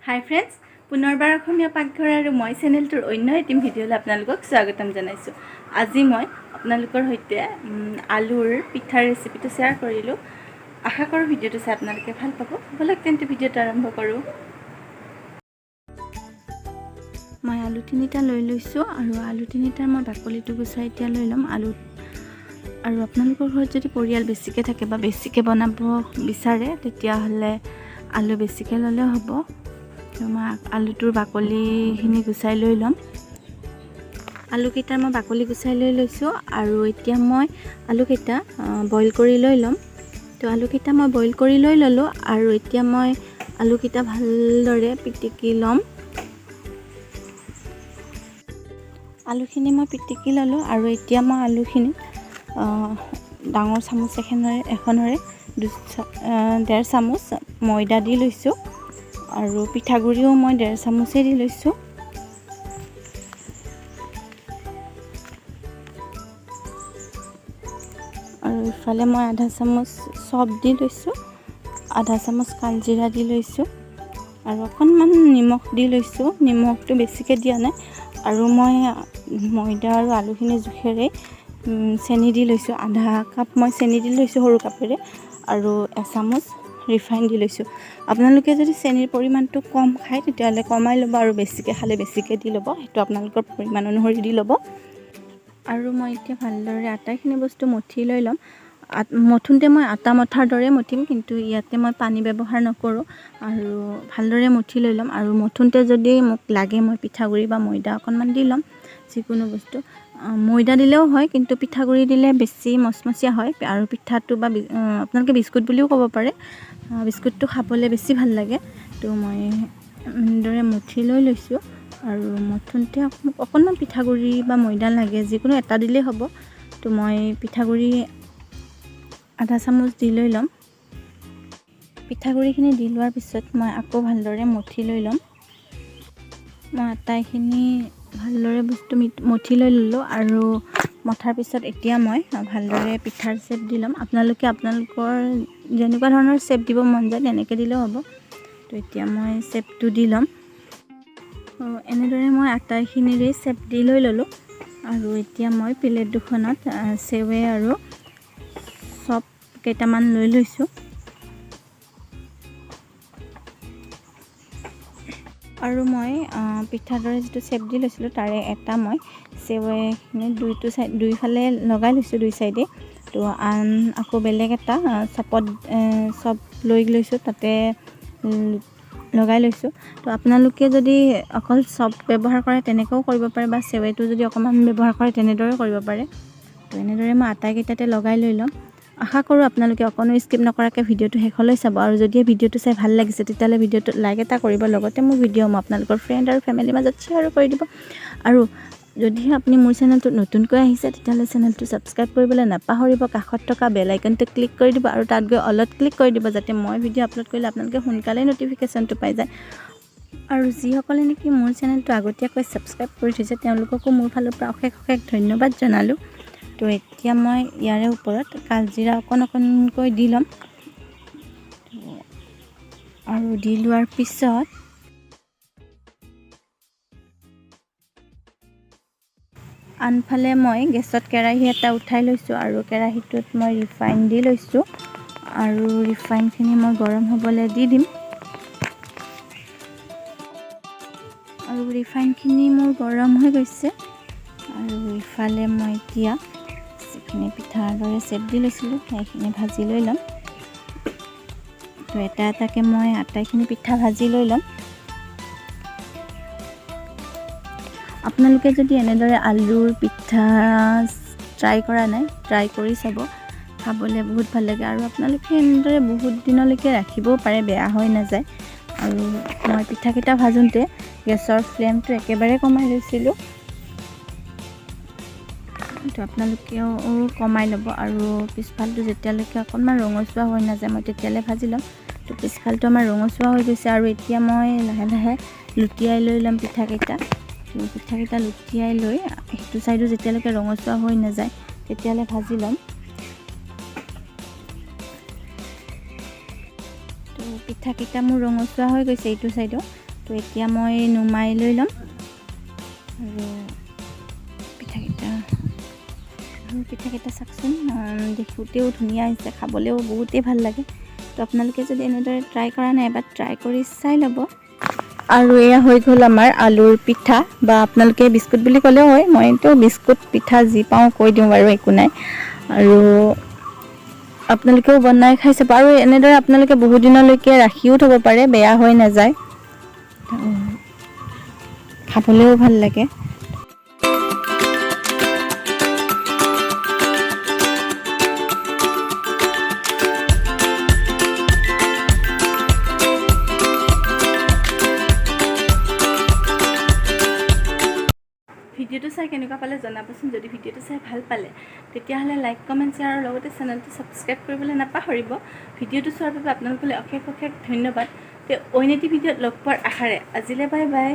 হাই friends, পুনৰবাৰ অসমীয়া পাকঘৰ আৰু মই চেনেলটোৰ অন্য এটি ভিডিঅ'লৈ আপোনালোকক স্বাগতম জনাইছোঁ। আজি মই আপোনালোকৰ সৈতে আলুৰ পিঠাৰ ৰেচিপিটো শ্বেয়াৰ কৰিলোঁ। আশা কৰোঁ ভিডিঅ'টো চাই আপোনালোকে ভাল পাব। ব'লক তেন্তে ভিডিঅ'টো আৰম্ভ কৰোঁ। মই আলু 3টা লৈ লৈছোঁ আৰু আলু 3টাৰ মই বাকলিটো গুচাই এতিয়া লৈ ল'ম। আৰু আপোনালোকৰ ঘৰত যদি পৰিয়াল বেছিকৈ থাকে বা বেছিকৈ বনাব বিচাৰে তেতিয়াহ'লে আলু বেছিকৈ ল'লেও হ'ব। মই আলুটোৰ বাকলিখিনি গুচাই লৈ ল'ম। আলুকেইটাৰ মই বাকলি গুচাই লৈ লৈছোঁ আৰু এতিয়া মই আলুকেইটা বইল কৰি লৈ ল'ম। তো আলুকেইটা মই বইল কৰি লৈ ল'লোঁ আৰু এতিয়া মই আলুকেইটা ভালদৰে পিটিকি ল'ম। আলুখিনি মই পিটিকি ল'লোঁ আৰু এতিয়া মই আলুখিনি ডাঙৰ চামুচ এখনেৰে 1.5 চামুচ ময়দা দি লৈছোঁ আৰু পিঠাগুড়িও মই 1.5 চামুচেই দি লৈছোঁ। আৰু ইফালে মই 1/2 চামুচ চপ দি লৈছোঁ, 1/2 চামুচ কালজিৰা দি লৈছোঁ আৰু অকণমান নিমখ দি লৈছোঁ। নিমখটো বেছিকৈ দিয়া নাই। আৰু মই ময়দা আৰু আলুখিনি জোখেৰে চেনি দি লৈছোঁ। 1/2 কাপ মই চেনি দি লৈছোঁ সৰু কাপেৰে আৰু 1 চামুচ ৰিফাইন দি লৈছোঁ। আপোনালোকে যদি চেনিৰ পৰিমাণটো কম খায় তেতিয়াহ'লে কমাই ল'ব আৰু বেছিকৈ খালে বেছিকৈ দি ল'ব। সেইটো আপোনালোকৰ পৰিমাণ অনুসৰি দি ল'ব। আৰু মই এতিয়া ভালদৰে আটাইখিনি বস্তু মঠি লৈ ল'ম। মঠোঁতে মই আটা মঠাৰ দৰে মঠিম, কিন্তু ইয়াতে মই পানী ব্যৱহাৰ নকৰোঁ। আৰু ভালদৰে মঠি লৈ ল'ম। আৰু মঠোঁতে যদি মোক লাগে মই পিঠাগুড়ি বা ময়দা অকণমান দি ল'ম। যিকোনো বস্তু ময়দা দিলেও হয়, কিন্তু পিঠাগুড়ি দিলে বেছি মচমচীয়া হয় আৰু পিঠাটো বা আপোনালোকে বিস্কুট বুলিও ক'ব পাৰে। বিস্কুটটো খাবলৈ বেছি ভাল লাগে। তো মই এনেদৰে মঠি লৈ লৈছোঁ আৰু মঠোঁতে অকণমান পিঠাগুড়ি বা ময়দা লাগে, যিকোনো এটা দিলেই হ'ব। তো মই পিঠাগুড়ি 1/2 চামুচ দি লৈ ল'ম। পিঠাগুড়িখিনি দি লোৱাৰ পিছত মই আকৌ ভালদৰে মঠি লৈ ল'ম। মই আটাইখিনি ভালদৰে বস্তু মঠি লৈ ল'লোঁ আৰু মঠাৰ পিছত এতিয়া মই ভালদৰে পিঠাৰ শ্বেপ দি ল'ম। আপোনালোকে আপোনালোকৰ যেনেকুৱা ধৰণৰ শ্বেপ দিব মন যায় তেনেকৈ দিলেও হ'ব। তো এতিয়া মই শ্বেপটো দি ল'ম। এনেদৰে মই আটাইখিনিৰে শ্বেপ দি লৈ ল'লোঁ আৰু এতিয়া মই প্লেট দুখনত চেৱে আৰু চপ কেইটামান লৈ লৈছোঁ। আৰু মই পিঠাৰ দৰে যিটো শ্বেপ দি লৈছিলোঁ তাৰে এটা মই চেৱেখিনি দুইফালে লগাই লৈছোঁ, দুই চাইডে। তো আকৌ বেলেগ এটা চপ লৈ লৈছোঁ, তাতে লগাই লৈছোঁ। তো আপোনালোকে যদি অকল চপ ব্যৱহাৰ কৰে তেনেকৈও কৰিব পাৰে, বা চেৱেটো যদি অকণমান ব্যৱহাৰ কৰে তেনেদৰেও কৰিব পাৰে। তো এনেদৰে মই আটাইকেইটাতে লগাই লৈ ল'ম। আশা কৰোঁ আপোনালোকে অকণো স্কিপ নকৰাকৈ ভিডিঅ'টো শেষলৈ চাব। আৰু যদি ভিডিঅ'টো চাই ভাল লাগিছে তেতিয়াহ'লে ভিডিঅ'টোত লাইক এটা কৰিব। লগতে মোৰ ভিডিঅ' মই আপোনালোকৰ ফ্ৰেণ্ড আৰু ফেমিলিৰ মাজত শ্বেয়াৰো কৰি দিব। আৰু যদিহে আপুনি মোৰ চেনেলটোত নতুনকৈ আহিছে তেতিয়াহ'লে চেনেলটো ছাবস্ক্ৰাইব কৰিবলৈ নাপাহৰিব। কাষত থকা বেল আইকনটো ক্লিক কৰি দিব আৰু তাত গৈ অলত ক্লিক কৰি দিব, যাতে মই ভিডিঅ' আপলোড কৰিলে আপোনালোকে সোনকালেই ন'টিফিকেশ্যনটো পাই যায়। আৰু যিসকলে নেকি মোৰ চেনেলটো আগতীয়াকৈ ছাবস্ক্ৰাইব কৰি থৈছে তেওঁলোককো মোৰ ফালৰ পৰা অশেষ ধন্যবাদ জনালোঁ। তো এতিয়া মই ইয়াৰে ওপৰত কালজিৰা অকণকৈ দি ল'ম। আৰু দি লোৱাৰ পিছত আনফালে মই গেছত কেৰাহী এটা উঠাই লৈছোঁ আৰু কেৰাহীটোত মই ৰিফাইন দি লৈছোঁ আৰু ৰিফাইনখিনি মই গৰম হ'বলৈ দি দিম। আৰু ৰিফাইনখিনি মোৰ গৰম হৈ গৈছে। আৰু ইফালে মই এতিয়া যিখিনি পিঠাৰ দৰে শ্বেপ দি লৈছিলোঁ সেইখিনি ভাজি লৈ ল'ম। তো এটা এটাকৈ মই আটাইখিনি পিঠা ভাজি লৈ ল'ম। আপোনালোকে যদি এনেদৰে আলুৰ পিঠা ট্ৰাই কৰা নাই, ট্ৰাই কৰি চাব। খাবলৈ বহুত ভাল লাগে আৰু আপোনালোকে এনেদৰে বহুত দিনলৈকে ৰাখিবও পাৰে, বেয়া হৈ নাযায়। আৰু মই পিঠাকেইটা ভাজোঁতে গেছৰ ফ্লেমটো একেবাৰে কমাই লৈছিলোঁ। তো আপোনালোকেও কমাই ল'ব আৰু পিছফালটো যেতিয়ালৈকে অকণমান ৰঙচুৱা হৈ নাযায় মই তেতিয়ালৈ ভাজি ল'ম। তো পিছফালটো আমাৰ ৰঙচুৱা হৈ গৈছে আৰু এতিয়া মই লাহে লাহে লুটিয়াই লৈ ল'ম পিঠাকেইটা। পিঠাকেইটা লুটিয়াই লৈ সেইটো চাইডো যেতিয়ালৈকে ৰঙচুৱা হৈ নাযায় তেতিয়ালৈ ভাজি ল'ম। তো পিঠাকেইটা মোৰ ৰঙচুৱা হৈ গৈছে এইটো চাইডো। তো এতিয়া মই নুমাই লৈ ল'ম আৰু পিঠাকেইটা চাওকচোন, দেখোঁতেও ধুনীয়া হৈছে, খাবলৈও বহুতেই ভাল লাগে। তো আপোনালোকে যদি এনেদৰে ট্ৰাই কৰা নাই এবাৰ ট্ৰাই কৰি চাই ল'ব। আৰু এয়া হৈ গ'ল আমাৰ আলুৰ পিঠা, বা আপোনালোকে বিস্কুট বুলি ক'লেও হয়, মইতো বিস্কুট পিঠা যি পাওঁ কৈ দিওঁ বাৰু, একো নাই। আৰু আপোনালোকেও বনাই খাই চাব, আৰু এনেদৰে আপোনালোকে বহুত দিনলৈকে ৰাখিও থ'ব পাৰে, বেয়া হৈ নাযায়, খাবলৈও ভাল লাগে। ভিডিঅ'টো চাই কেনেকুৱা পালে জনাবচোন। যদি ভিডিঅ'টো চাই ভাল পালে তেতিয়াহ'লে লাইক, কমেণ্ট, শ্বেয়াৰ আৰু লগতে চেনেলটো ছাবস্ক্ৰাইব কৰিবলৈ নাপাহৰিব। ভিডিঅ'টো চোৱাৰ বাবে আপোনালোকলৈ অশেষ অশেষ ধন্যবাদ। অন্য এটি ভিডিঅ'ত লগ পোৱাৰ আশাৰে আজিলৈ বাই বাই।